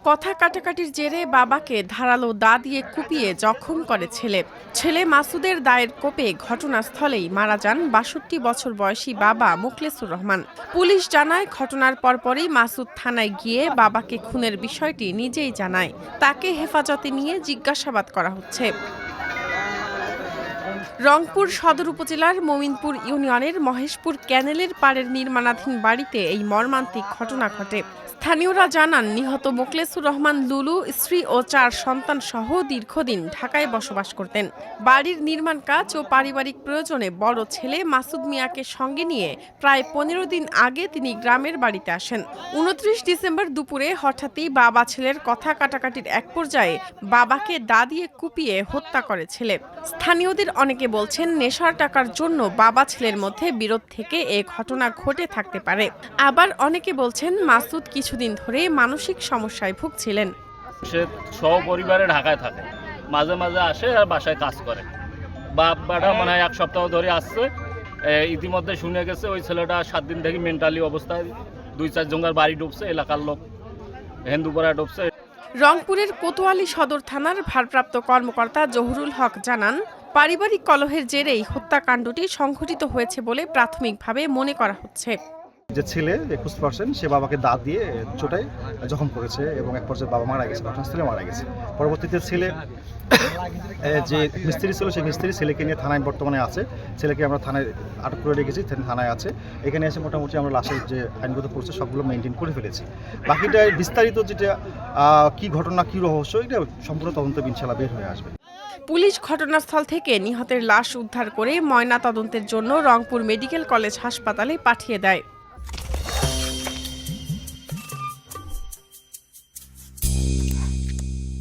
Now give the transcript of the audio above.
কথা কাটাকাটির জেরে বাবাকে ধারালো দা দিয়ে কুপিয়ে জখম করে ছেলে মাসুদের দায়ের কোপে ঘটনাস্থলেই মারা যান ৬২ বছর বয়সী বাবা মোখলেছুর রহমান। পুলিশ জানায়, ঘটনার পরপরই মাসুদ থানায় গিয়ে বাবাকে খুনের বিষয়টি নিজেই জানায়। তাকে হেফাজতে নিয়ে জিজ্ঞাসাবাদ করা হচ্ছে। রংপুর সদর উপজেলার মমিনপুর ইউনিয়নের মহেশপুর ক্যানেলের পাড়ের নির্মাণাধীন বাড়িতে এই মর্মান্তিক ঘটনা ঘটে। স্থানীয়রা জানান, নিহত মোখলেছুর রহমান লুলু স্ত্রী ও ৪ সন্তান সহ দীর্ঘদিন ঢাকায় বসবাস করতেন। বাড়ির নির্মাণ কাজ ও পারিবারিক প্রয়োজনে বড় ছেলে মাসুদ মিয়াকে সঙ্গে নিয়ে প্রায় ১৫ দিন আগে তিনি গ্রামের বাড়িতে আসেন। ২৯ ডিসেম্বর দুপুরে হঠাৎই বাবা ছেলের কথা কাটাকাটির এক পর্যায়ে বাবাকে দা দিয়ে কুপিয়ে হত্যা করে ছেলে। স্থানীয়দের অনেকে বলছেন, নেশার টাকার জন্য বাবা ছেলের মধ্যে বিরোধ থেকে এ ঘটনা ঘটে থাকতে পারে। আবার অনেকে বলছেন, মাসুদ কিছুদিন ধরে মানসিক সমস্যায় ভুগছিলেন। সে সপরিবারে ঢাকায় থাকে, মাঝে মাঝে আসে আর বাসায় কাজ করে। বাবাটা মনে হয় ১ সপ্তাহ ধরে আসছে। ইতিমধ্যে শুনে গেছে ওই ছেলেটা ৭ দিন থেকে মেন্টালি অবস্থায় ২-৪ জঙ্গার বাড়ি ডুবছে, এলাকার লোক হিন্দুপাড়া ডুবছে। রংপুরের কোতোয়ালি সদর থানার ভারপ্রাপ্ত কর্মকর্তা জহুরুল হক জানান, পারিবারিক কলহের জেরেই হত্যাকাণ্ডটি সংঘটিত হয়েছে বলে প্রাথমিকভাবে মনে করা হচ্ছে। যে ছেলে ২১% সে বাবাকে দাঁত দিয়ে চোটায় জখম করেছে এবং এক পর্যায়ে বাবা মারা গেছে, ঘটনাস্থলে মারা গেছে। পরবর্তীতে ছেলে যে মিস্ত্রি ছিল সেই মিস্ত্রি ছেলেকে নিয়ে থানায় বর্তমানে আছে। ছেলেকে আমরা থানায় আটক করে রেখেছি, থানায় আছে। এখানে এসে মোটামুটি আমরা লাশের যে আইনগত প্রসেস সবগুলো মেনটেন করে ফেলেছি। বাকিটা বিস্তারিত যেটা কি ঘটনা কি রহস্য এটা সম্পূর্ণ তদন্ত ইনশাআল্লাহ বের হয়ে আসবে। পুলিশ ঘটনাস্থল থেকে নিহতের লাশ উদ্ধার করে ময়না তদন্তের জন্য রংপুর মেডিকেল কলেজ হাসপাতালে পাঠিয়ে দেয়।